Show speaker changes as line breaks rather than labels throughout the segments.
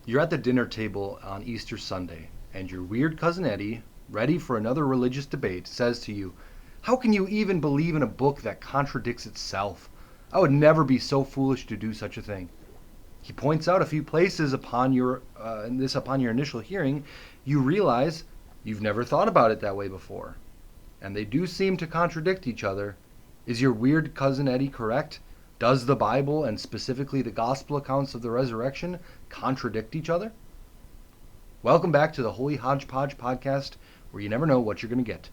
You're at the dinner table on Easter Sunday, and your weird cousin Eddie, ready for another religious debate, says to you, "How can you even believe in a book that contradicts itself? I would never be so foolish to do such a thing." He points out a few places upon your initial hearing, you realize you've never thought about it that way before, and they do seem to contradict each other. Is your weird cousin Eddie correct? Does the Bible, and specifically the gospel accounts of the resurrection, contradict each other? Welcome back to the Holy Hodgepodge podcast, where you never know what you're going to get.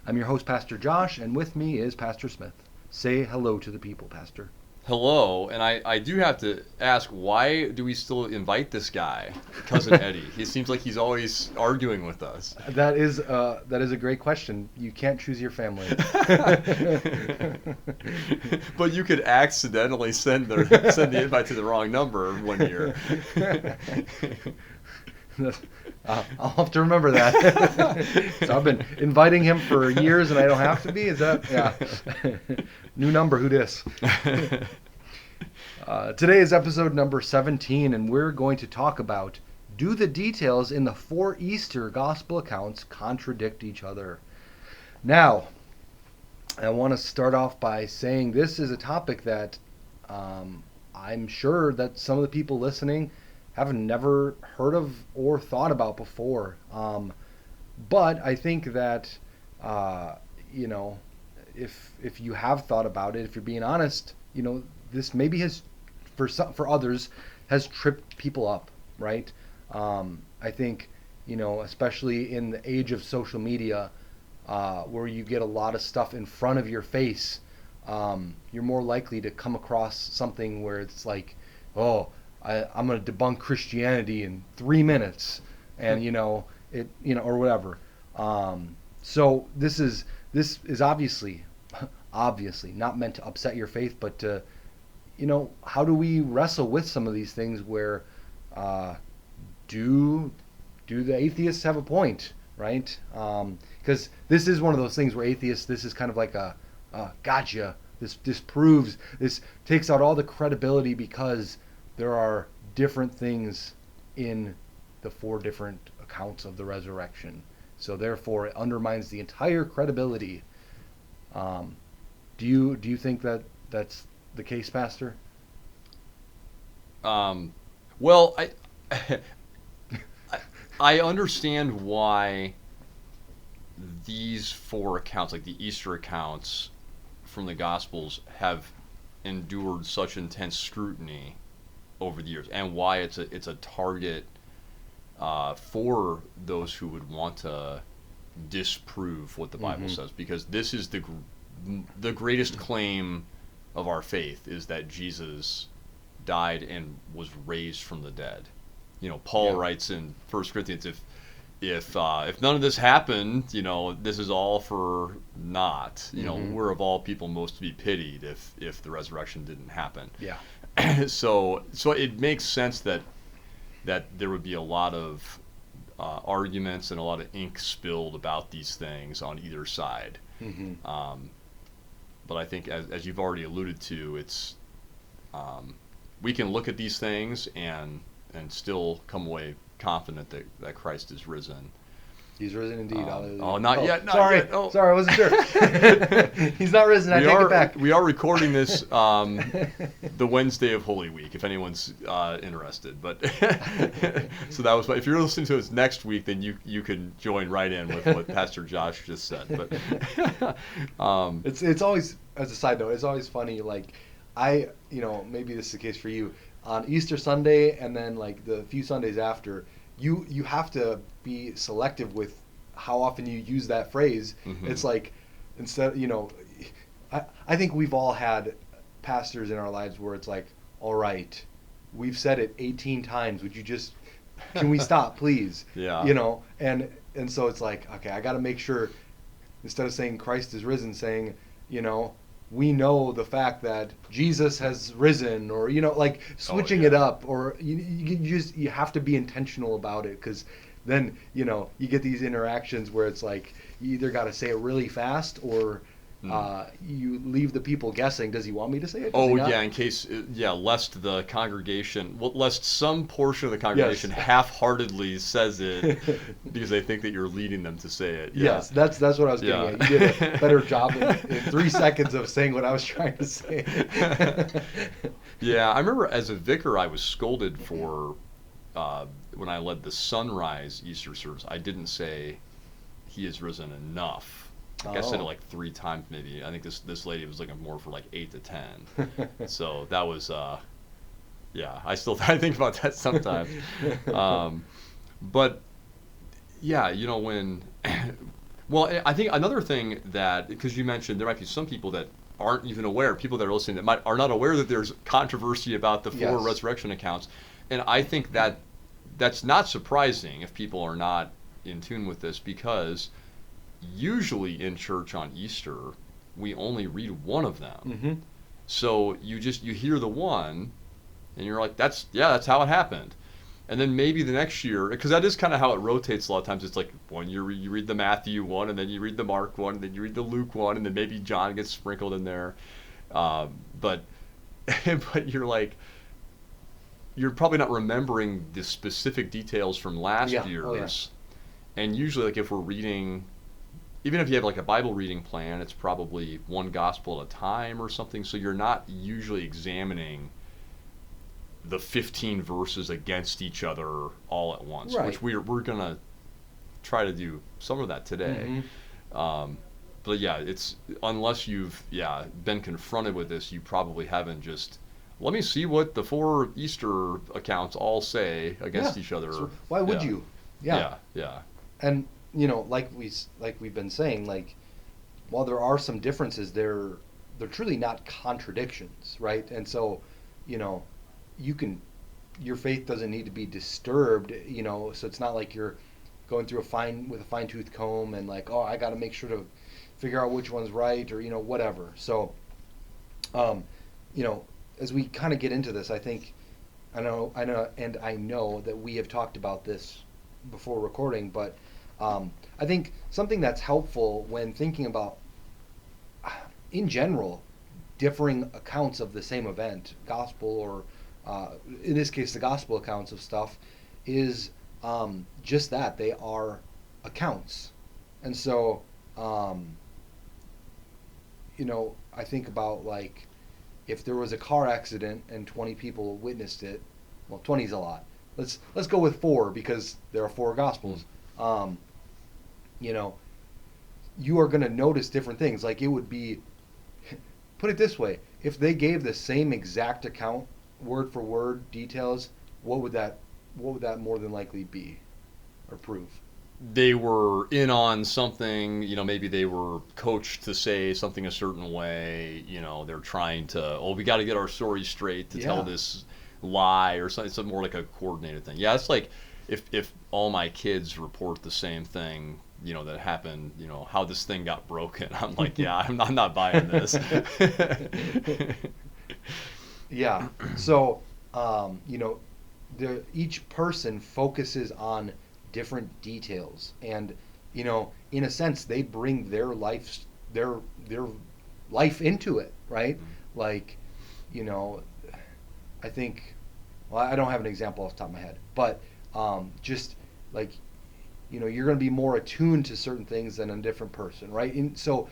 I'm your host, Pastor Josh, and with me is Pastor Smith. Say hello to the people, Pastor.
Hello, and I do have to ask, why do we still invite this guy, Cousin Eddie? He seems like he's always arguing with us.
That is a great question. You can't choose your family.
But you could accidentally send the invite to the wrong number one year.
I'll have to remember that. So I've been inviting him for years, and I don't have to be? Is that? Yeah. New number, who dis? Today is episode number 17, and we're going to talk about, do the details in the 4 Easter gospel accounts contradict each other? Now, I want to start off by saying this is a topic that I'm sure that some of the people listening have never heard of or thought about before. But I think that, if you have thought about it, if you're being honest, this maybe has, for others, has tripped people up, right? I think, especially in the age of social media, where you get a lot of stuff in front of your face, you're more likely to come across something where it's like, I'm going to debunk Christianity in 3 minutes, and or whatever. So this is obviously not meant to upset your faith, but to, how do we wrestle with some of these things where do the atheists have a point, right? Because this is one of those things where atheists, this is kind of like a gotcha. This takes out all the credibility because there are different things in the 4 different accounts of the resurrection. So therefore, it undermines the entire credibility. Do you think that that's the case, Pastor?
Well, I understand why these 4 accounts, like the Easter accounts from the Gospels, have endured such intense scrutiny over the years, and why it's a target for those who would want to disprove what the Bible says, because this is the greatest claim of our faith, is that Jesus died and was raised from the dead. Paul writes in 1 Corinthians, if none of this happened, this is all for naught. We're of all people most to be pitied if the resurrection didn't happen.
Yeah.
So it makes sense that there would be a lot of arguments and a lot of ink spilled about these things on either side. But I think, as you've already alluded to, it's we can look at these things and still come away confident that Christ is risen.
He's risen indeed.
Not yet.
Sorry, I wasn't sure. He's not risen. I take it back.
We are recording this the Wednesday of Holy Week, if anyone's interested. But so that was. If you're listening to us next week, then you can join right in with what Pastor Josh just said. But
it's always, as a side note, it's always funny. Like maybe this is the case for you on Easter Sunday, and then like the few Sundays after. You have to be selective with how often you use that phrase. It's like, instead, I think we've all had pastors in our lives where it's like, all right, we've said it 18 times. Can we stop, please?
Yeah.
And so it's like, okay, I got to make sure, instead of saying Christ is risen, saying, we know the fact that Jesus has risen, or like switching it up, or you have to be intentional about it, because then you get these interactions where it's like you either got to say it really fast, or you leave the people guessing. Does he want me to say it? Does he
Oh
not?
yeah, in case lest the congregation, well, lest some portion of the
Yes.
congregation half-heartedly says it because they think that you're leading them to say it. Yeah.
Yes, that's what I was getting
Yeah.
at. You did a better job in 3 seconds of saying what I was trying to say.
Yeah, I remember as a vicar, I was scolded for when I led the sunrise Easter service. I didn't say he is risen enough. Like I said it
Oh.
like 3 times maybe. I think this lady was looking more for like 8 to 10. So that was yeah. I think about that sometimes. But yeah, when well, I think another thing that because you mentioned there might be some people that aren't even aware, people that are listening are not aware that there's controversy about the four
Yes.
resurrection accounts, and I think that's not surprising if people are not in tune with this because usually in church on Easter we only read one of them.
Hmm.
So you hear the one, and you're like, that's how it happened. And then maybe the next year, because that is kind of how it rotates a lot of times. It's like one year you read the Matthew one, and then you read the Mark one, and then you read the Luke one, and then maybe John gets sprinkled in there. But but you're probably not remembering the specific details from last
Yeah.
year's.
Oh, yeah.
And usually, like if we're reading, even if you have like a Bible reading plan, it's probably one gospel at a time or something. So you're not usually examining the 15 verses against each other all at once,
Right.
which we're gonna try to do some of that today. But yeah, it's unless you've been confronted with this, you probably haven't just let me see what the four Easter accounts all say against
Yeah.
each other.
So why would
Yeah.
you?
Yeah.
And like we've been saying, like while there are some differences, they're truly not contradictions, right? And so, you know, your faith doesn't need to be disturbed, so it's not like you're going through with a fine-tooth comb and like, oh, I got to make sure to figure out which one's right or whatever. So, um, as we kind of get into this, I think I know that we have talked about this before recording, but I think something that's helpful when thinking about, in general, differing accounts of the same event, gospel or in this case, the gospel accounts of stuff, is just that they are accounts, and so I think about like if there was a car accident and 20 people witnessed it. Well, 20 is a lot. Let's go with 4 because there are 4 gospels. You know, you are going to notice different things. Like it would be, put it this way: if they gave the same exact account, word for word, details, what would that more than likely be or prove?
They were in on something, maybe they were coached to say something a certain way, they're trying to, we got to get our story straight to tell this lie or something. It's more like a coordinated thing. Yeah, it's like if all my kids report the same thing, that happened, how this thing got broken. I'm like, I'm not buying this.
Yeah. So, each person focuses on different details, and in a sense, they bring their life into it, right?
Mm-hmm.
Like, I think, well, I don't have an example off the top of my head, but just like, you're going to be more attuned to certain things than a different person, right? And so,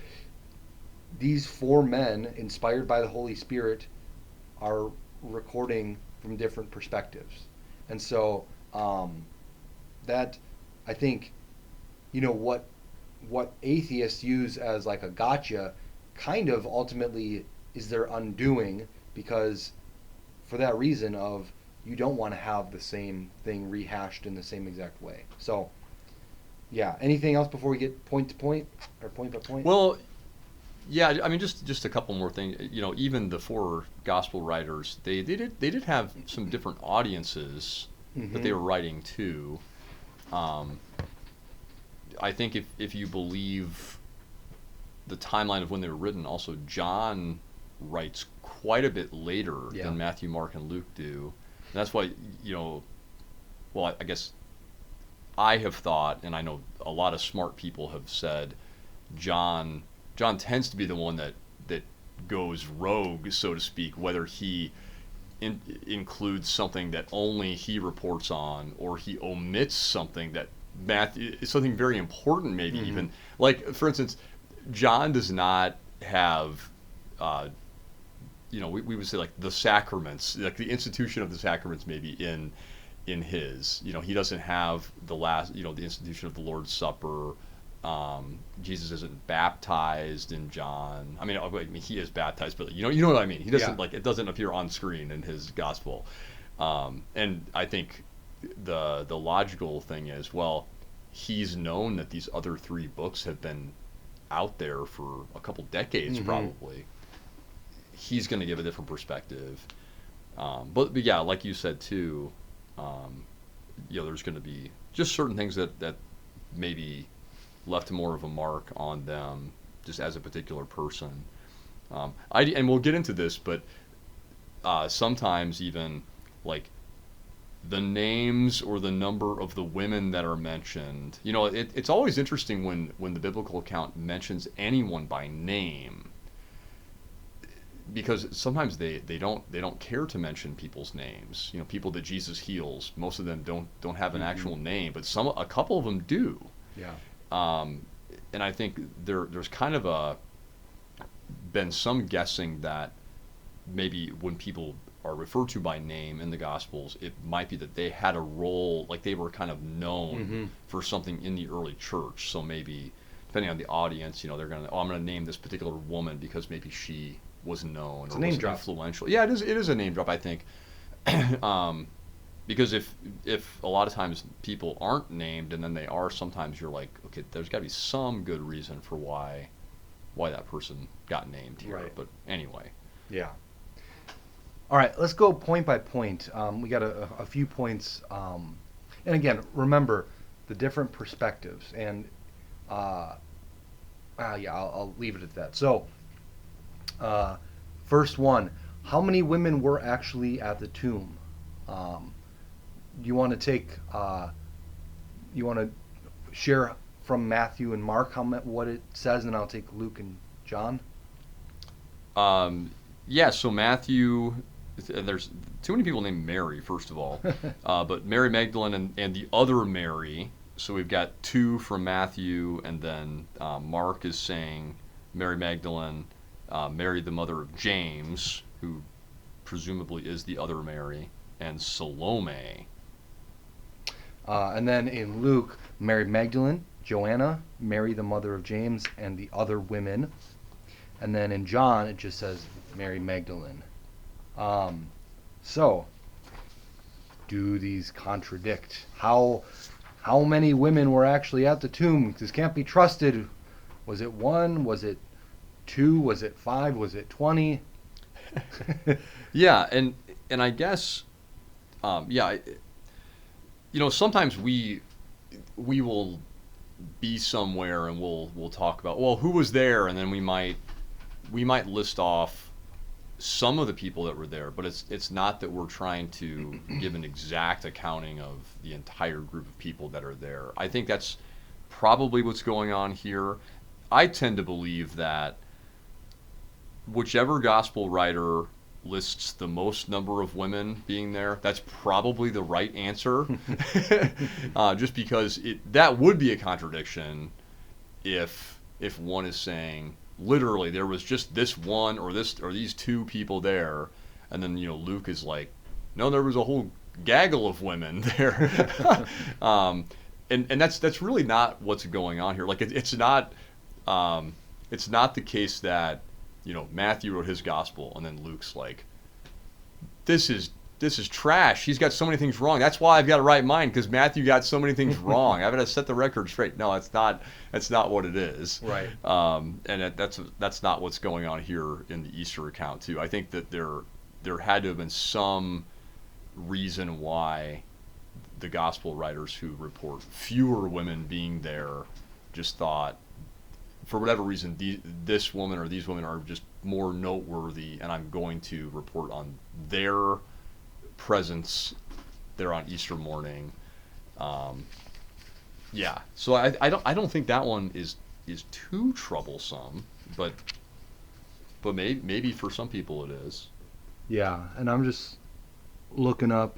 these 4 men, inspired by the Holy Spirit, are recording from different perspectives, and so that, I think, what atheists use as like a gotcha, kind of ultimately is their undoing, because for that reason of you don't want to have the same thing rehashed in the same exact way. So, yeah. Anything else before we get point to point or point by point?
Well, yeah, I mean, just a couple more things. Even the 4 gospel writers, they did have some different audiences that they were writing to. I think if you believe the timeline of when they were written, also John writes quite a bit later than Matthew, Mark, and Luke do. And that's why, well, I guess I have thought, and I know a lot of smart people have said, John John tends to be the one that goes rogue, so to speak, whether he includes something that only he reports on, or he omits something that Matthew is something very important, maybe even. Like, for instance, John does not have, we would say like the sacraments, like the institution of the sacraments, maybe in his. He doesn't have the institution of the Lord's Supper. Jesus isn't baptized in John. I mean, he is baptized, but you know what I mean. He doesn't it doesn't appear on screen in his gospel. And I think the logical thing is, well, he's known that these other 3 books have been out there for a couple decades, probably. He's going to give a different perspective. But yeah, like you said too, there's going to be just certain things that maybe left more of a mark on them just as a particular person. And we'll get into this, but sometimes even like the names or the number of the women that are mentioned, it's always interesting when the biblical account mentions anyone by name, because sometimes they don't care to mention people's names. People that Jesus heals, most of them don't have an actual name, but a couple of them do.
Yeah.
And I think there's kind of been some guessing that maybe when people are referred to by name in the Gospels, it might be that they had a role, like they were kind of known for something in the early church. So maybe, depending on the audience, they're I'm going to name this particular woman because maybe she was known
it's
or
a name
was
drop.
Influential. Yeah, it is a name drop, I think. Because if a lot of times people aren't named and then they are, sometimes you're like, okay, there's got to be some good reason for why that person got named here.
Right.
But anyway.
Yeah. All right, let's go point by point. We got a few points. And again, remember the different perspectives. And I'll leave it at that. So, first one, how many women were actually at the tomb? You want to take, you want to share from Matthew and Mark what it says, and I'll take Luke and John?
So Matthew, there's too many people named Mary, first of all, but Mary Magdalene and the other Mary. So we've got 2 from Matthew, and then Mark is saying Mary Magdalene, Mary the mother of James, who presumably is the other Mary, and Salome.
And then in Luke, Mary Magdalene, Joanna, Mary the mother of James, and the other women. And then in John, it just says Mary Magdalene. So, do these contradict? How many women were actually at the tomb? This can't be trusted. Was it 1? Was it 2? Was it 5? Was it 20?
Yeah, and I guess, sometimes we will be somewhere and we'll talk about, well, who was there, and then we might list off some of the people that were there, but it's not that we're trying to give an exact accounting of the entire group of people that are there. I think that's probably what's going on here. I tend to believe that whichever gospel writer lists the most number of women being there, that's probably the right answer. Just because that would be a contradiction if one is saying literally there was just this one or these 2 people there, and then Luke is like, no, there was a whole gaggle of women there. And that's really not what's going on here. Like it's not the case that Matthew wrote his gospel and then Luke's like, this is trash. He's got so many things wrong. That's why I've got to write mine, because Matthew got so many things wrong. I've got to set the record straight. No, that's not what it is.
Right.
And that's not what's going on here in the Easter account too. I think that there had to have been some reason why the gospel writers who report fewer women being there just thought, for whatever reason, this woman or these women are just more noteworthy, and I'm going to report on their presence there on Easter morning. So I don't think that one is too troublesome. but maybe for some people it is.
Yeah, and I'm just looking up.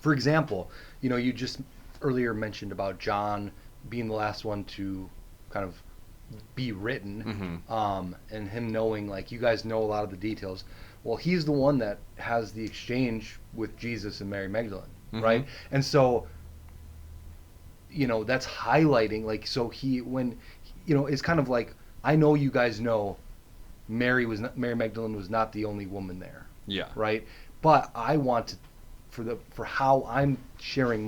For example, you just earlier mentioned about John being the last one to kind of be written, and him knowing, like, you guys know a lot of the details. Well, he's the one that has the exchange with Jesus and Mary Magdalene, right? And so, that's highlighting, like, so it's kind of like, I know you guys know Mary Magdalene was not the only woman there,
Yeah.
right? But I want to, for how I'm sharing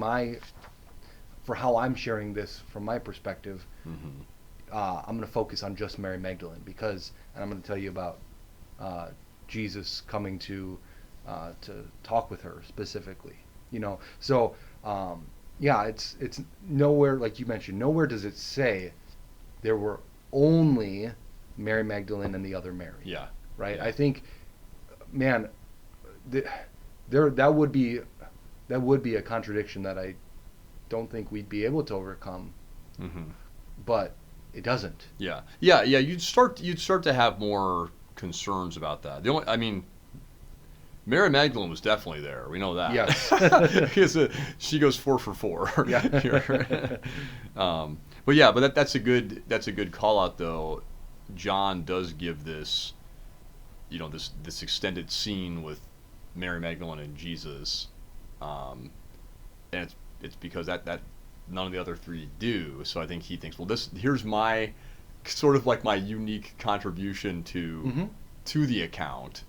this from my perspective, I'm going to focus on just Mary Magdalene, and I'm going to tell you about Jesus coming to talk with her specifically. So yeah, it's nowhere, like you mentioned, nowhere does it say there were only Mary Magdalene and the other Mary.
Yeah.
Right.
Yeah.
I think, man, that would be a contradiction that I don't think we'd be able to overcome. But it doesn't.
Yeah. You'd start to have more concerns about that. Mary Magdalene was definitely there. We know that.
Yes.
Because she goes 4 for 4.
Yeah.
But that's a good call out though. John does give this, this extended scene with Mary Magdalene and Jesus, and it's because that none of the other three do. So I think he thinks, well, here's my sort of like my unique contribution to the account,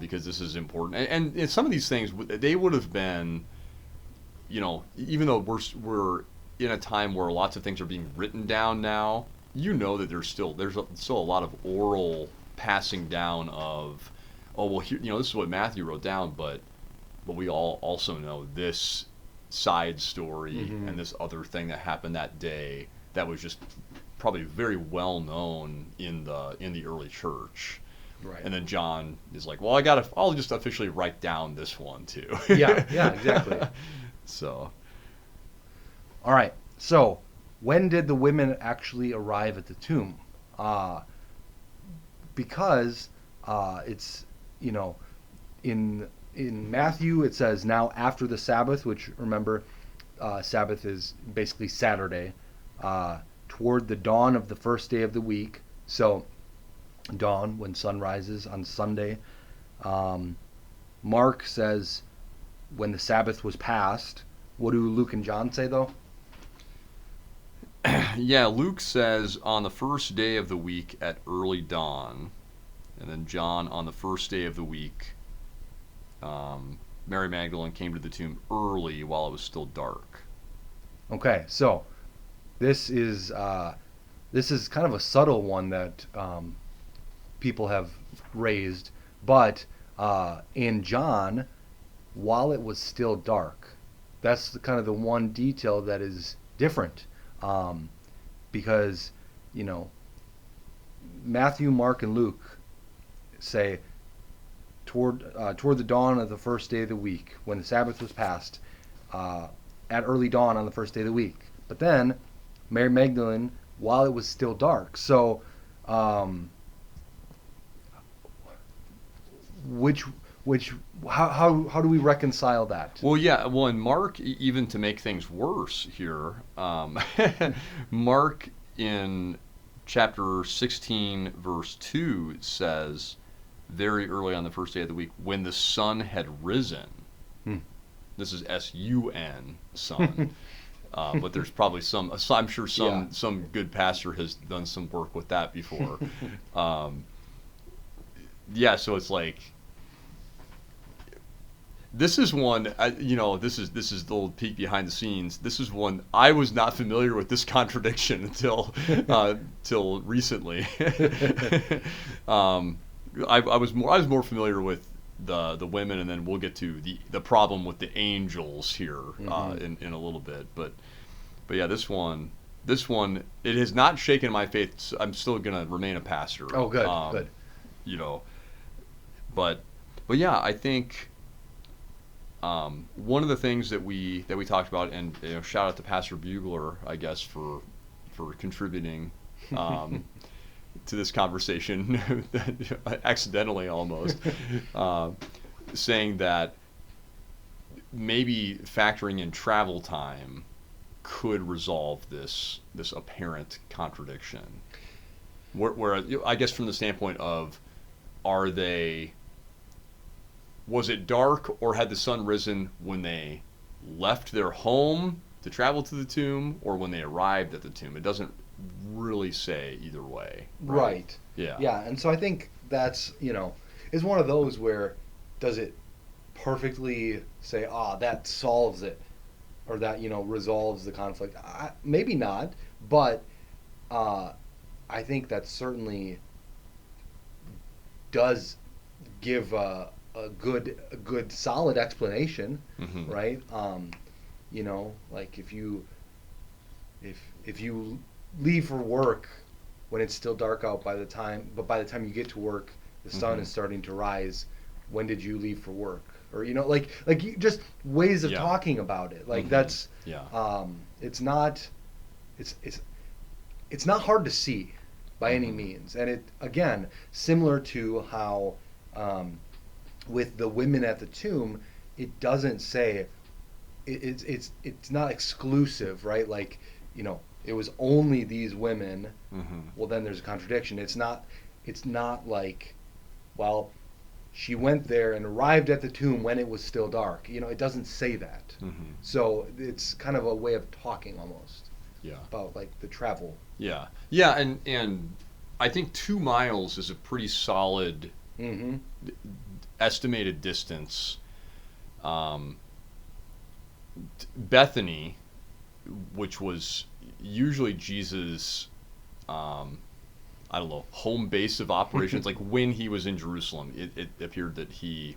because this is important. And some of these things, they would have been, even though we're in a time where lots of things are being written down now, that there's still a lot of oral passing down of, oh, well, here, this is what Matthew wrote down, but we all also know this side story and this other thing that happened that day that was just probably very well known in the early church.
Right.
And then John is like, well, I'll just officially write down this one too.
Yeah, exactly.
So.
All right. So, when did the women actually arrive at the tomb? Because it's, in Matthew it says, now after the Sabbath, which, remember, Sabbath is basically Saturday, toward the dawn of the first day of the week. So, dawn, when sun rises on Sunday. Mark says when the Sabbath was passed. What do Luke and John say, though?
Yeah, Luke says on the first day of the week at early dawn, and then John on the first day of the week, Mary Magdalene came to the tomb early while it was still dark. Okay,
so this is kind of a subtle one that people have raised, but in John, while it was still dark, that's kind of the one detail that is different. Because, Matthew, Mark, and Luke say toward the dawn of the first day of the week, when the Sabbath was passed, at early dawn on the first day of the week. But then, Mary Magdalene, while it was still dark. So, how do we reconcile that?
Well, yeah. Well, and Mark, even to make things worse here, Mark in chapter 16, verse 2 says, very early on the first day of the week, when the sun had risen. This is S-U-N, sun. But there's probably I'm sure some good pastor has done some work with that before. So it's like, this is one, this is the little peek behind the scenes. This is one I was not familiar with this contradiction until recently. I was more familiar with the women, and then we'll get to the problem with the angels here in a little bit. But yeah, this one it has not shaken my faith. I'm still gonna remain a pastor.
Oh, good, good.
But yeah, I think. One of the things that we talked about, and shout out to Pastor Bugler, I guess, for contributing to this conversation, accidentally almost, saying that maybe factoring in travel time could resolve this apparent contradiction. Where I guess from the standpoint of, was it dark or had the sun risen when they left their home to travel to the tomb, or when they arrived at the tomb? It doesn't really say either way.
Right.
Yeah.
Yeah, and so I think that's, is one of those where does it perfectly say, that solves it, or that, resolves the conflict? Maybe not, but I think that certainly does give a good solid explanation,
Mm-hmm.
right? Like if you leave for work when it's still dark out by the time you get to work, the sun
Mm-hmm.
is starting to rise. When did you leave for work? Or just ways of
Yeah.
talking about it. Like
Mm-hmm.
that's
Yeah.
it's not it's not hard to see by any
Mm-hmm.
means. And it, again, similar to how with the women at the tomb, it doesn't say it's not exclusive, right? Like, it was only these women.
Mm-hmm.
Well, then there's a contradiction. It's not like, well, she went there and arrived at the tomb when it was still dark. It doesn't say that.
Mm-hmm.
So it's kind of a way of talking almost
Yeah.
about like the travel.
Yeah. Yeah, and I think 2 miles is a pretty solid
Mm-hmm.
estimated distance. Bethany, which was usually Jesus' I don't know, home base of operations, like when he was in Jerusalem, it appeared that he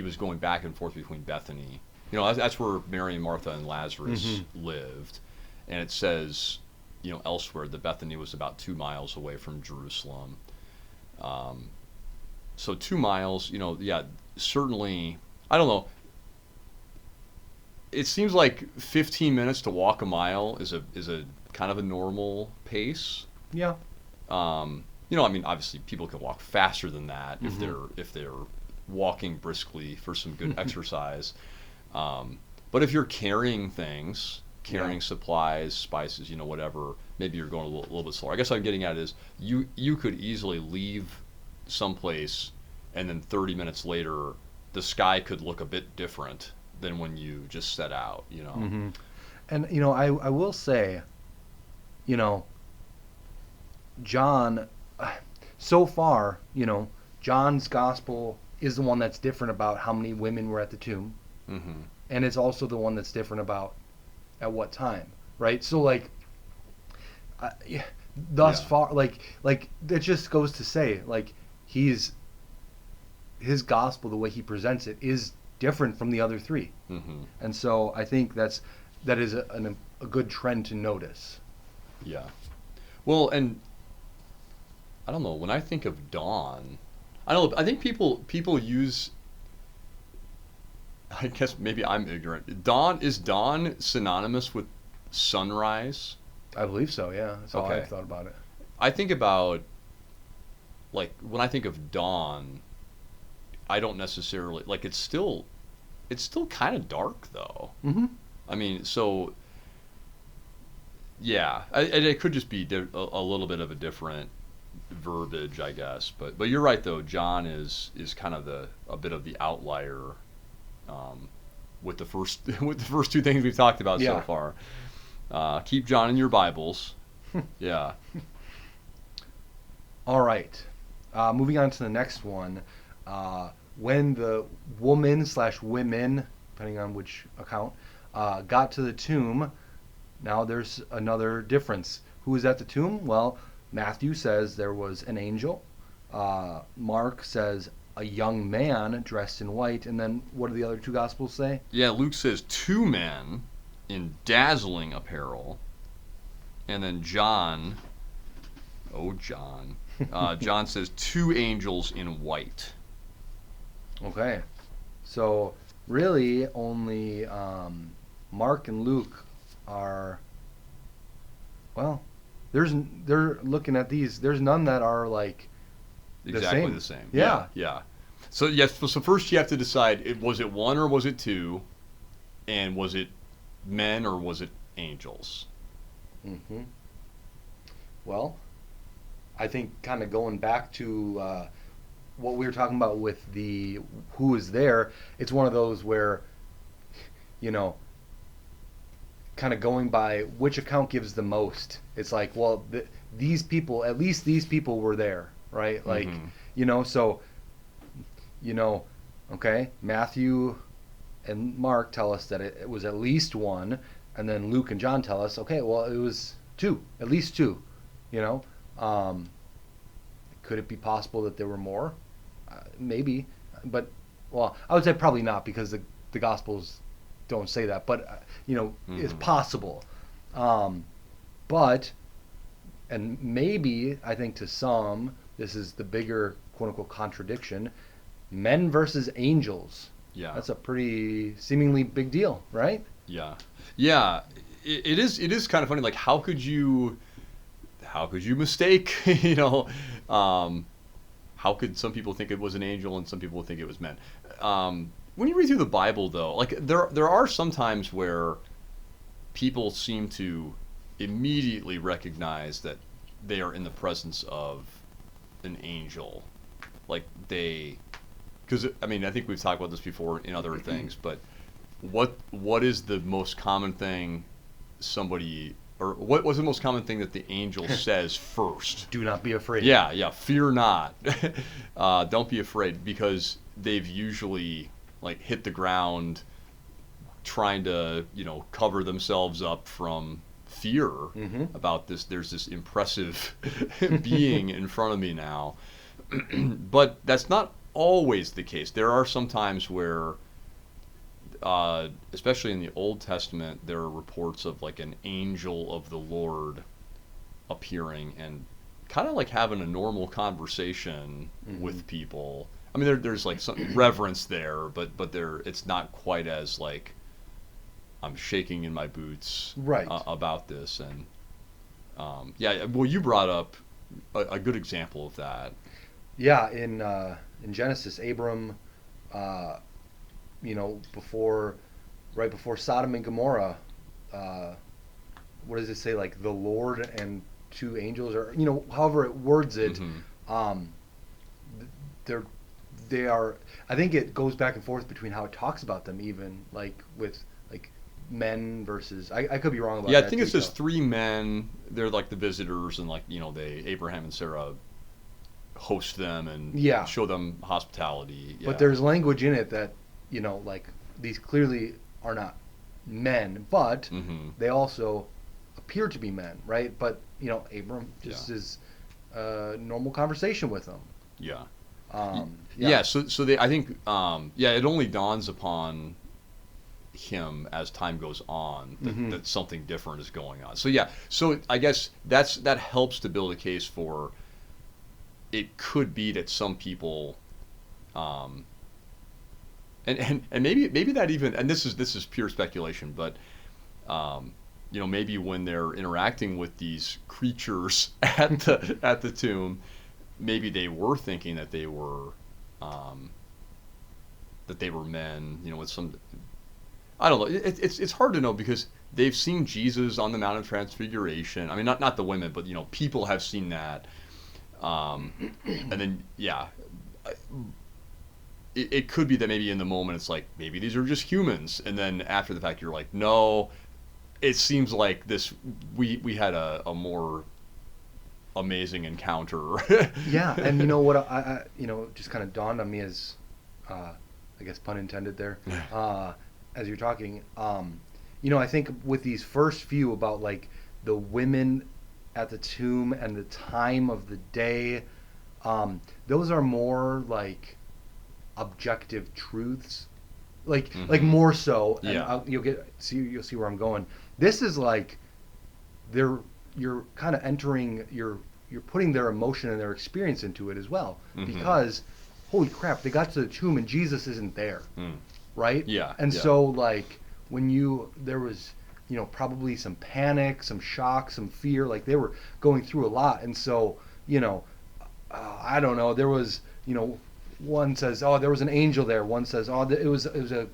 was going back and forth between Bethany. That's where Mary and Martha and Lazarus
Mm-hmm.
lived. And it says, elsewhere that Bethany was about 2 miles away from Jerusalem. So 2 miles, yeah, certainly, I don't know. It seems like 15 minutes to walk a mile is a kind of a normal pace.
Yeah.
I mean, obviously people can walk faster than that
Mm-hmm.
if they're walking briskly for some good exercise. But if you're carrying things,
Yeah.
supplies, spices, whatever, maybe you're going a little bit slower. I guess what I'm getting at is you could easily leave someplace, and then 30 minutes later, the sky could look a bit different than when you just set out.
Mm-hmm. And I will say, John, so far, John's gospel is the one that's different about how many women were at the tomb,
Mm-hmm.
and it's also the one that's different about at what time, right? So like, yeah, thus
Yeah.
far, like that just goes to say, like, his gospel, the way he presents it, is different from the other three,
Mm-hmm.
and so I think that is a good trend to notice.
Yeah. Well, and I don't know. When I think of dawn, I don't know. I think people use. I guess maybe I'm ignorant. Dawn synonymous with sunrise?
I believe so. Yeah, that's how
Okay.
I've thought about it.
I think about, like, when I think of dawn, I don't necessarily like it's still kind of dark though.
Mm-hmm.
I mean, so yeah, it could just be a little bit of a different verbiage, I guess. But you're right though. John is kind of a bit of the outlier, with the first with the first two things we've talked about so
Yeah.
far. Keep John in your Bibles. Yeah.
All right. Moving on to the next one. When the woman/women, depending on which account, got to the tomb, now there's another difference. Who was at the tomb? Well, Matthew says there was an angel. Mark says a young man dressed in white. And then what do the other two Gospels say?
Yeah, Luke says 2 men in dazzling apparel. And then John, John says 2 angels in white.
Okay. So really only Mark and Luke are, well, they're looking at these. There's none that are like
Exactly the same.
Yeah.
Yeah. So yes, so first you have to decide, was it one or was it two, and was it men or was it angels?
Hmm. Well, I think kind of going back to what we were talking about with the who is there, it's one of those where, you know, kind of going by which account gives the most. It's like, well, these people, at least these people were there, right? Like, so, okay, Matthew and Mark tell us that it was at least one, and then Luke and John tell us, okay, well, it was two, at least two, you know. Could it be possible that there were more? Maybe, but, well, I would say probably not, because the Gospels don't say that, but it's possible. But, and maybe, I think to some, this is the bigger quote unquote contradiction: men versus angels.
Yeah,
that's a pretty seemingly big deal, right?
Yeah. It is kind of funny. Like, how could you mistake? How could some people think it was an angel and some people think it was men? When you read through the Bible, though, like there are some times where people seem to immediately recognize that they are in the presence of an angel. Like because I mean, I think we've talked about this before in other things, but what is the most common thing what was the most common thing that the angel says first?
Do not be afraid.
Yeah, fear not. Don't be afraid, because they've usually like hit the ground trying to, cover themselves up from fear about this. There's this impressive being in front of me now. But that's not always the case. There are some times where, especially in the Old Testament, there are reports of like an angel of the Lord appearing and kind of like having a normal conversation with people. I mean, there's like some reverence there, but it's not quite as like I'm shaking in my boots about this. And well, you brought up a good example of that.
Yeah, in Genesis, Abram, right before Sodom and Gomorrah, what does it say? Like the Lord and two angels, or however it words it. They are. I think it goes back and forth between how it talks about them, even like with like men versus. I could be wrong about that.
Yeah, I think it says three men. They're like the visitors, and like Abraham and Sarah host them and show them hospitality. Yeah.
But there's language in it that like these clearly are not men, but they also appear to be men, right? But Abram just is normal conversation with them.
Yeah. So they, I think, it only dawns upon him as time goes on that something different is going on. So I guess that helps to build a case for it could be that some people, and maybe that even, and this is pure speculation, but maybe when they're interacting with these creatures at the tomb, maybe they were thinking that they were men, with some. I don't know. It's hard to know, because they've seen Jesus on the Mount of Transfiguration. I mean, not the women, but people have seen that. And then it could be that maybe in the moment it's like maybe these are just humans, and then after the fact you're like, no, it seems like this we had a more amazing encounter.
Yeah, and what I just kind of dawned on me as, I guess pun intended there, as you're talking, I think with these first few about like the women at the tomb and the time of the day, those are more like objective truths, like more so. And you'll see where I'm going. This is like you're kind of entering, you're putting their emotion and their experience into it as well, because holy crap, they got to the tomb and Jesus isn't there, right?
Yeah.
And so like when there was probably some panic, some shock, some fear. Like they were going through a lot, and so I don't know. There was one says, oh, there was an angel there. One says, oh, it was a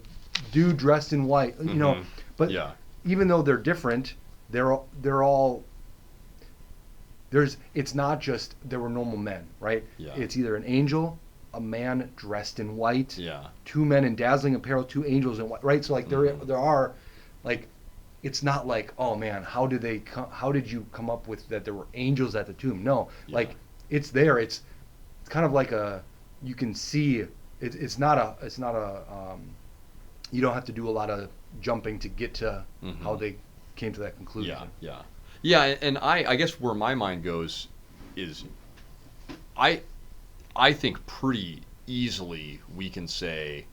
dude dressed in white. But
Yeah.
even though they're different, they're all it's not just there were normal men, right?
Yeah.
It's either an angel, a man dressed in white,
Yeah.
two men in dazzling apparel, two angels in white, right? So like there are like it's not like, oh man, how did you come up with that there were angels at the tomb? No,
Yeah.
like it's there. It's kind of like you can see it's not a you don't have to do a lot of jumping to get to how they came to that conclusion.
Yeah, and I guess where my mind goes is I think pretty easily we can say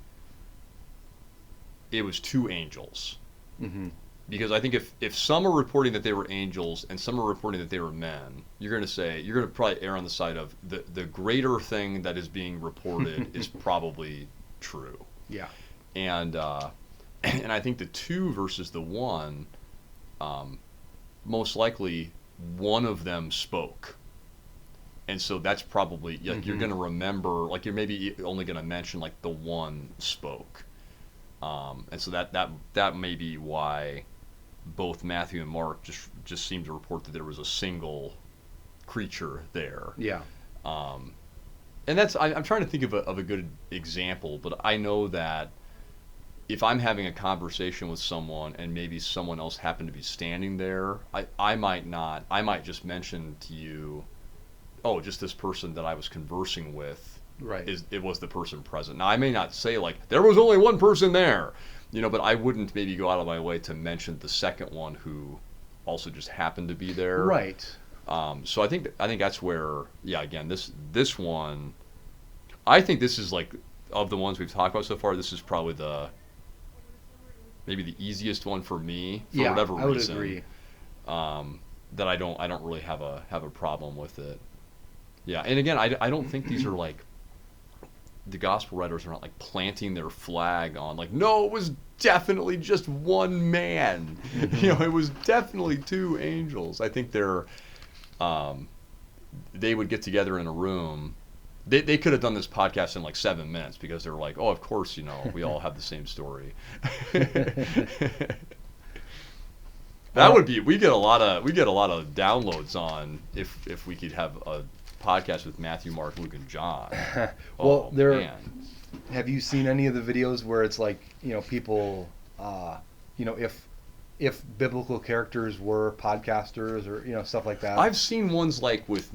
it was two angels.
Mm-hmm.
Because I think if some are reporting that they were angels and some are reporting that they were men, you're going to probably err on the side of the greater thing that is being reported is probably true.
Yeah.
And I think the two versus the one, most likely one of them spoke. And so that's probably, like, you're going to remember, like you're maybe only going to mention like the one spoke. And so that may be why both Matthew and Mark just seem to report that there was a single creature there.
Yeah.
And that's I'm trying to think of a good example, but I know that if I'm having a conversation with someone and maybe someone else happened to be standing there, I might just mention to you, oh, just this person that I was conversing with.
Right.
It was the person present. Now I may not say like there was only one person there, but I wouldn't maybe go out of my way to mention the second one who also just happened to be there.
Right.
So I think that's where, again, this one, I think this is like, of the ones we've talked about so far, this is probably maybe the easiest one for me for whatever reason.
I would agree.
That I don't really have a problem with it. Yeah, and again, I don't think these are like, the gospel writers are not like planting their flag on like, no, it was definitely just one man. It was definitely two angels. I think they would get together in a room. They could have done this podcast in like 7 minutes because they're like, oh, of course, we all have the same story. That would be, we get a lot of downloads on if we could have a podcast with Matthew, Mark, Luke, and John.
Well,
man.
Have you seen any of the videos where it's like, people, if biblical characters were podcasters or, stuff like that?
I've seen ones like with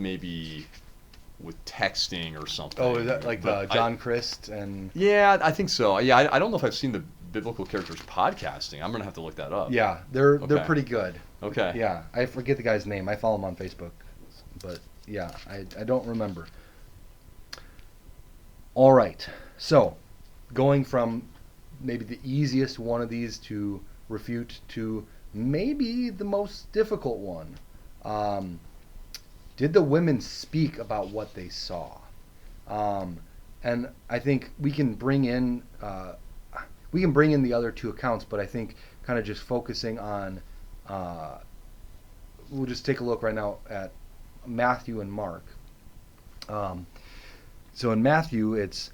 texting or something.
Oh, is that like John Christ and...
Yeah, I think so. Yeah, I don't know if I've seen the biblical characters podcasting. I'm going to have to look that up.
Yeah, they're pretty good.
Okay.
Yeah, I forget the guy's name. I follow him on Facebook. But, yeah, I don't remember. All right. So, going from maybe the easiest one of these to refute to maybe the most difficult one. Did the women speak about what they saw? And I think we can bring in the other two accounts, but I think kind of just focusing on, we'll just take a look right now at Matthew and Mark. So in Matthew, it's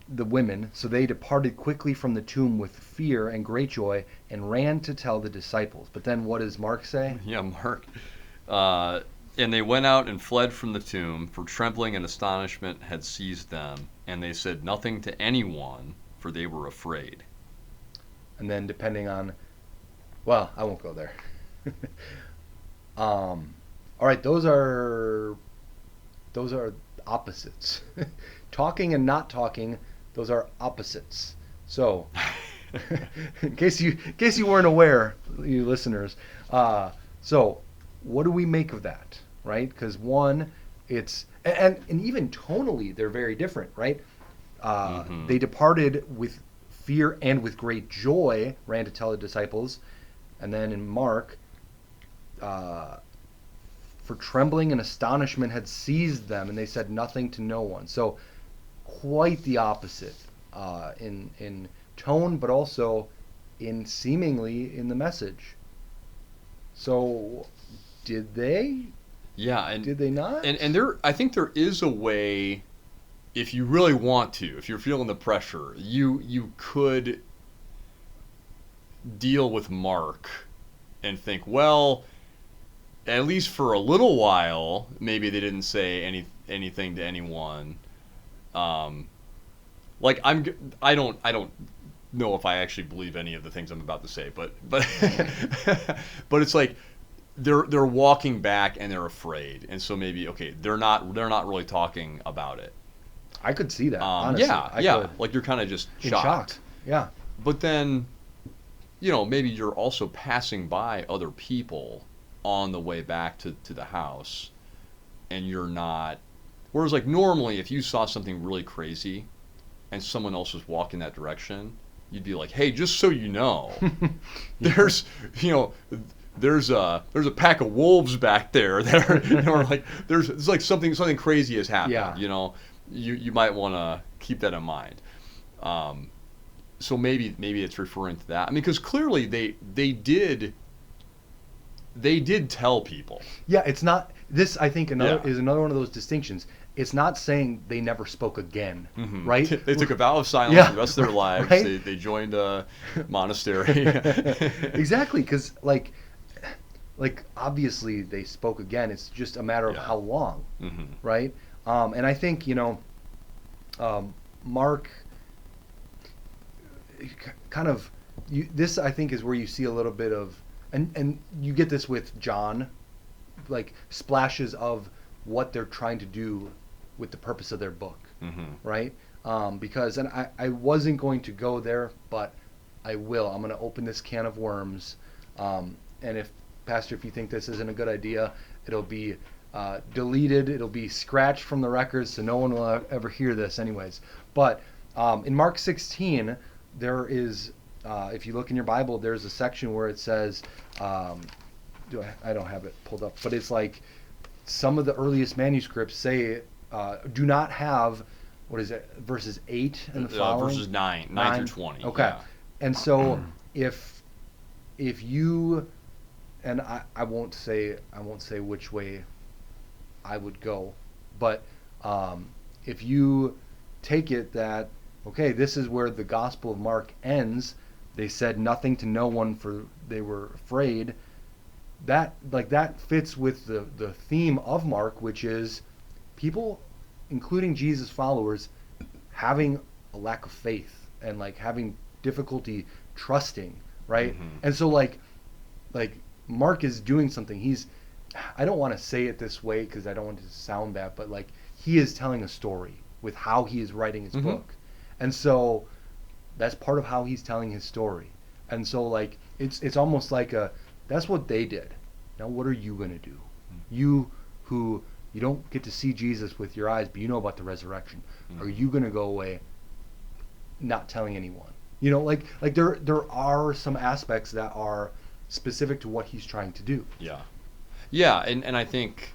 the women. So they departed quickly from the tomb with fear and great joy and ran to tell the disciples. But then what does Mark say?
Yeah, Mark. And they went out and fled from the tomb, for trembling and astonishment had seized them, and they said nothing to anyone, for they were afraid.
And then depending on, well, I won't go there. All right, those are opposites. Talking and not talking, those are opposites. So, in case you weren't aware, you listeners, so what do we make of that, right? Because one, it's and even tonally they're very different, right? They departed with fear and with great joy, ran to tell the disciples, and then in Mark, for trembling and astonishment had seized them, and they said nothing to no one. So quite the opposite in tone, but also in seemingly in the message. So, did they?
Yeah, and
Did they not?
I think there is a way, if you really want to, if you're feeling the pressure, you could deal with Mark and think, well, at least for a little while, maybe they didn't say anything to anyone. Um, like I don't know if I actually believe any of the things I'm about to say, but but it's like they're walking back and they're afraid, and so maybe okay, they're not really talking about it.
I could see that. Honestly,
Yeah,
I could.
like you're kind of just
In
shocked.
shock. Yeah.
But then, maybe you're also passing by other people on the way back to the house, and you're not. Whereas, like, normally, if you saw something really crazy and someone else was walking that direction, you'd be like, hey, just so you know, there's, there's a pack of wolves back there that are, or like, it's like something crazy has happened,
Yeah.
You might want to keep that in mind. So maybe it's referring to that. I mean, because clearly they did tell people.
Yeah, it's not. This, I think,
Yeah.
is another one of those distinctions. It's not saying they never spoke again, right?
They took a vow of silence
Yeah,
for the rest of their lives.
right?
They joined a monastery.
Exactly, because like obviously they spoke again. It's just a matter of
Yeah.
how long,
Mm-hmm.
right? And I think Mark kind of this I think is where you see a little bit of and you get this with John, like splashes of what they're trying to do with the purpose of their book,
Mm-hmm.
right? Because and I wasn't going to go there, but I will. I'm going to open this can of worms, and if Pastor, if you think this isn't a good idea, it'll be deleted. It'll be scratched from the records, so no one will ever hear this, anyways. But in Mark 16, there is, if you look in your Bible, there's a section where it says, I don't have it pulled up, but it's like some of the earliest manuscripts say do not have, what is it, verses 8 and the following?
Verses 9 through 20.
Okay.
Yeah.
And so if you, and I won't say which way I would go, but if you take it that okay, this is where the Gospel of Mark ends. They said nothing to no one for they were afraid. That fits with the theme of Mark, which is people, including Jesus followers, having a lack of faith and like having difficulty trusting, right?
Mm-hmm.
And so like Mark is doing something. I don't want to say it this way because I don't want it to sound bad, but like he is telling a story with how he is writing his
Mm-hmm.
book. And so that's part of how he's telling his story. And so like it's almost like that's what they did. Now what are you going to do? You who you don't get to see Jesus with your eyes, but you know about the resurrection. Are you going to go away not telling anyone? Like there are some aspects that are specific to what he's trying to do.
Yeah. Yeah, and I think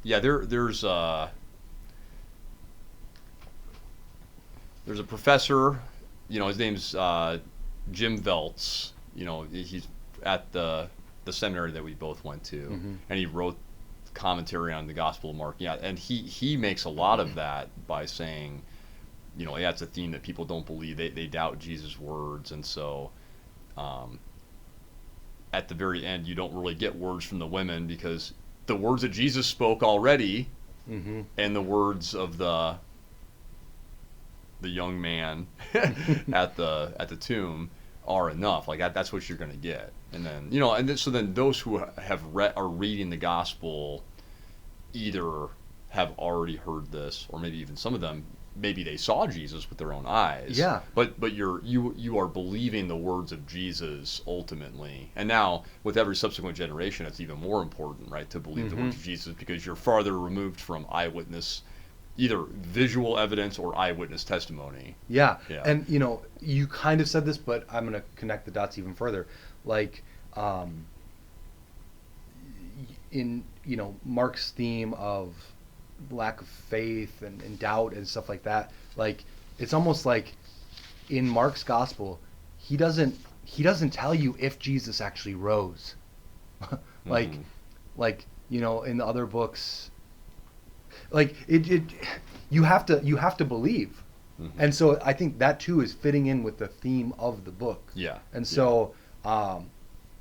there's a professor, his name's Jim Veltz. He's at the seminary that we both went to,
Mm-hmm.
and he wrote commentary on the Gospel of Mark. Yeah, and he makes a lot of that by saying, it's a theme that people don't believe. They doubt Jesus' words, and so at the very end, you don't really get words from the women because the words that Jesus spoke already,
Mm-hmm.
and the words of the young man at the tomb are enough. Like that's what you're going to get. And then so then those who are reading the gospel either have already heard this, or maybe even some of them maybe they saw Jesus with their own eyes.
Yeah.
But you are believing the words of Jesus ultimately. And now with every subsequent generation, it's even more important, right, to believe the words of Jesus because you're farther removed from eyewitness, either visual evidence or eyewitness testimony.
Yeah.
Yeah.
And you kind of said this, but I'm going to connect the dots even further. Like in Mark's theme of lack of faith and doubt and stuff like that, like it's almost like in Mark's gospel he doesn't he doesn't tell you if Jesus actually rose. like
Mhm.
like in the other books, like it you have to believe.
Mhm.
And so I think that too is fitting in with the theme of the book.
Yeah.
And
Yeah.
so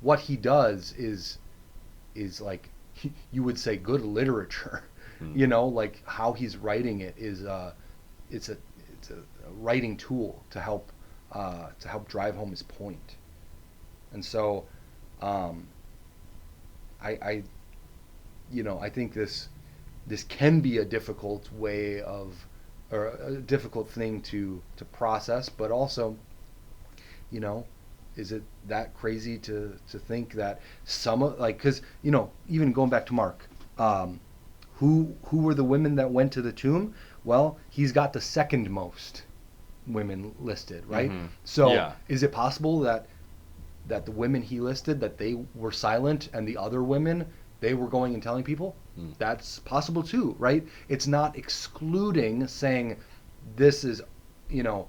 what he does is like you would say good literature.
Mhm.
Like how he's writing it is it's a it's a writing tool to help drive home his point. And so um, I I think this can be a difficult way of or a difficult thing to process, but also, you know, is it that crazy to think that like because even going back to Mark, who were the women that went to the tomb? Well, he's got the second most women listed, right?
Mhm.
So
Yeah.
is it possible that the women he listed, that they were silent, and the other women, they were going and telling people?
Mm.
That's possible too, right? It's not excluding, saying this is, you know,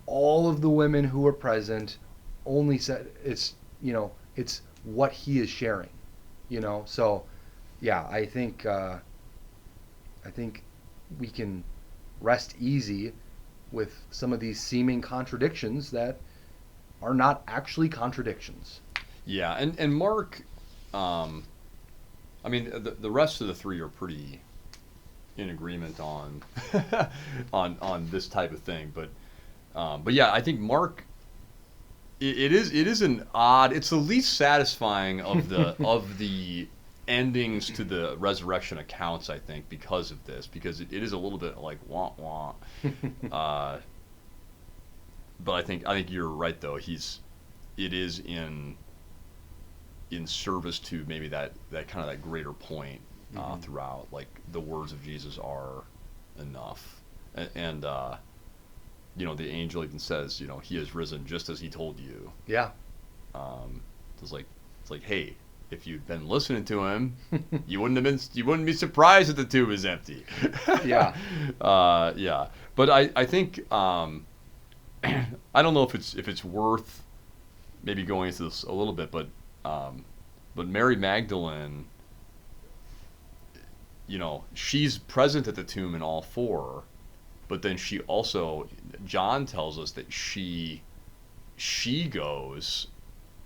all of the women who were present only said, it's what he is sharing, so yeah, I think we can rest easy with some of these seeming contradictions that are not actually contradictions.
Yeah. And Mark, um, I mean, the rest of the three are pretty in agreement on on this type of thing, but yeah, I think Mark. It is an odd. It's the least satisfying of the endings to the resurrection accounts, I think, because of this, because it is a little bit like wah wah. Uh, but I think you're right though. It is in service to maybe that kind of that greater point
Hmm.
throughout. Like the words of Jesus are enough, and the angel even says, he has risen just as he told you.
Yeah.
Um, it's like, hey, if you'd been listening to him, you wouldn't be surprised that the tomb is empty.
Yeah.
Yeah, but I think I don't know if it's worth maybe going into this a little bit, but Mary Magdalene, she's present at the tomb in all four, but then she also, John tells us that she goes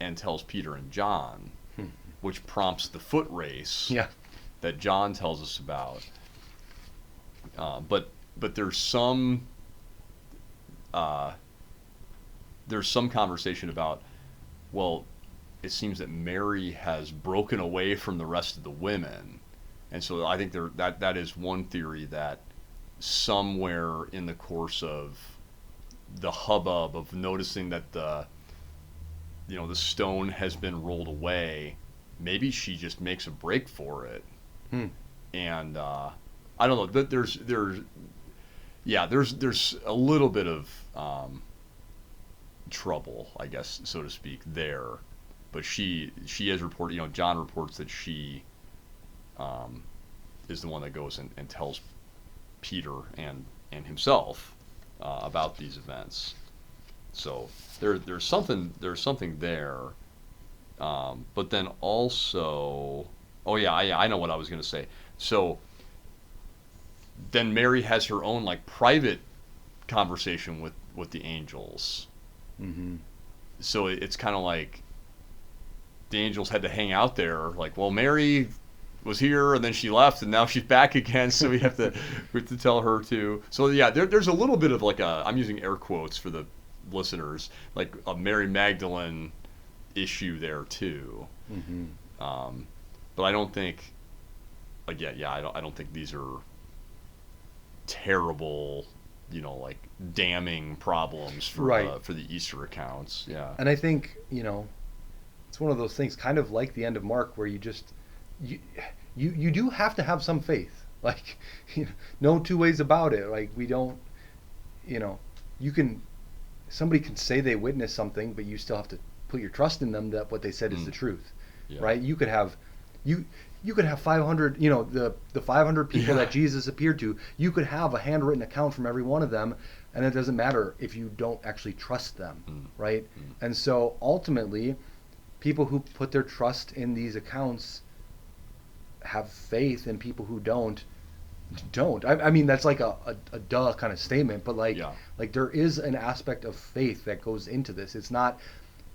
and tells Peter and John, which prompts the foot race
Yeah.
that John tells us about. But uh, there's some conversation about, well, it seems that Mary has broken away from the rest of the women, and so I think that is one theory, that somewhere in the course of the hubbub of noticing that the stone has been rolled away, maybe she just makes a break for it.
Hmm.
And I don't know. There's a little bit of trouble, I guess, so to speak, there. But she has reported. John reports that she is the one that goes and tells Peter and himself about these events. So there's something there. But then also, oh yeah, I know what I was going to say. So then Mary has her own like private conversation with the angels.
Hmm.
So it's kind of like the angels had to hang out there. Like, well, Mary was here and then she left and now she's back again. So we have to tell her to. So yeah, there's a little bit of like I'm using air quotes for the listeners, like a Mary Magdalene issue there too.
Hmm.
Um, but I don't think, again, yeah, I don't think these are terrible, like damning problems for
Right.
for the Easter accounts. Yeah.
And I think, it's one of those things, kind of like the end of Mark, where you you do have to have some faith. Like, no two ways about it. Like, we don't, you know, you can somebody can say they witnessed something, but you still have to put your trust in them that what they said is the
Mm.
truth,
Yeah.
right? You could have 500, the 500 people
Yeah.
that Jesus appeared to. You could have a handwritten account from every one of them, and it doesn't matter if you don't actually trust them,
Mm.
right?
Mm.
And so ultimately, people who put their trust in these accounts have faith, and people who don't. I mean, that's like a duh kind of statement, but
Yeah.
like there is an aspect of faith that goes into this.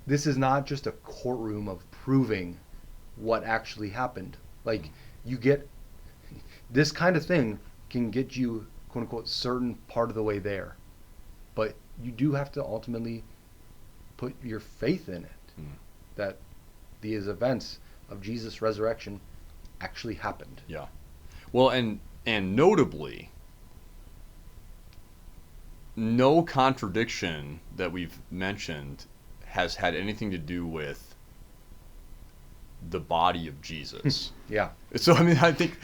This is not just a courtroom of proving what actually happened. Like, you get this kind of thing can get you, quote unquote, certain part of the way there, but you do have to ultimately put your faith in it,
Mm.
that these events of Jesus' resurrection actually happened.
Yeah. Well, and notably, no contradiction that we've mentioned has had anything to do with the body of Jesus.
Yeah.
So I mean, I think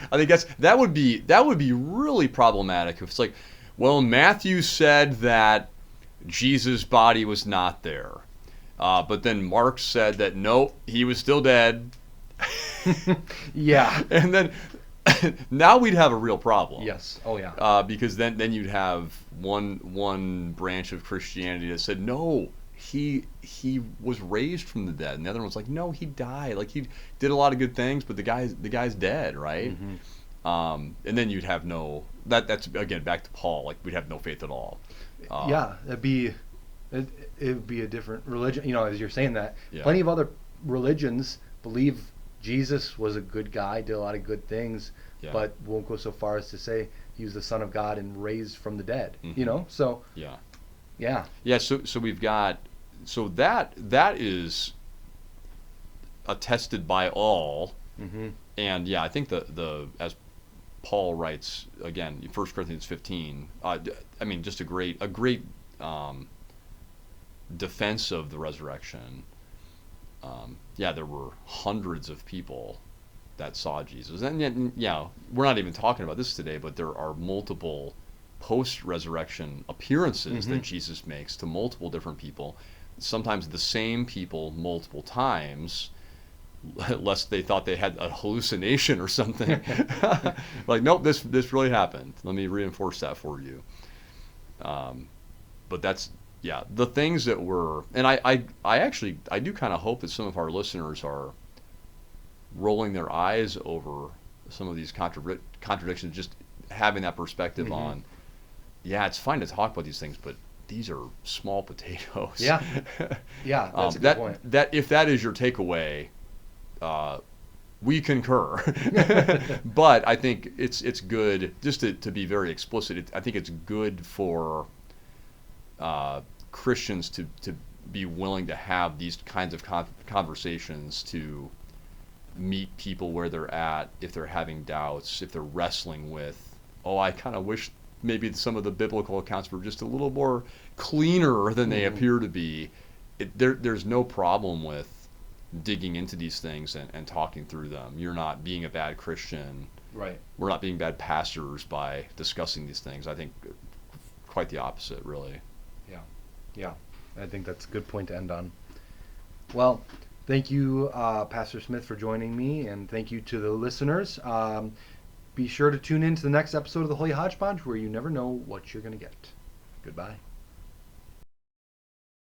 that would be really problematic if it's like, well, Matthew said that Jesus' body was not there, but then Mark said that nope, he was still dead.
Yeah.
And then now we'd have a real problem.
Yes. Oh yeah.
Because then you'd have one branch of Christianity that said no, he was raised from the dead, and the other one's like no, he died. Like, he did a lot of good things, but the guy's dead, right?
Mm-hmm.
And then you'd have that's again back to Paul. Like, we'd have no faith at all.
Yeah, it'd be a different religion. As you're saying that,
Yeah.
plenty of other religions believe Jesus was a good guy, did a lot of good things,
Yeah.
but won't go so far as to say he was the Son of God and raised from the dead.
Mhm.
So
Yeah.
yeah.
Yeah. So we've got that is attested by all.
Mm-hmm.
And yeah, I think the as Paul writes again, 1 Corinthians 15. I mean, just a great defense of the resurrection. Yeah, there were hundreds of people that saw Jesus, and yet, yeah, we're not even talking about this today, but there are multiple post-resurrection appearances that Jesus makes to multiple different people, sometimes the same people multiple times, lest they thought they had a hallucination or something. Like, nope, this really happened. Let me reinforce that for you. But that's, yeah, the things that were, and I actually do kind of hope that some of our listeners are rolling their eyes over some of these contradictions, just having that perspective on, yeah, it's fine to talk about these things, but these are small potatoes.
Yeah. Yeah, that's a good point.
That if that is your takeaway, we concur. But I think it's good, just to be very explicit, I think it's good for Christians to be willing to have these kinds of conversations, to meet people where they're at, if they're having doubts, if they're wrestling with, oh, I kind of wish maybe some of the biblical accounts were just a little more cleaner than they appear to be. There's no problem with digging into these things and talking through them. You're not being a bad Christian.
Right.
We're not being bad pastors by discussing these things. I think quite the opposite, really.
Yeah. I think that's a good point to end on. Well, thank you, Pastor Smith, for joining me, and thank you to the listeners. Be sure to tune in to the next episode of the Holy Hodgepodge, where you never know what you're going to get. Goodbye.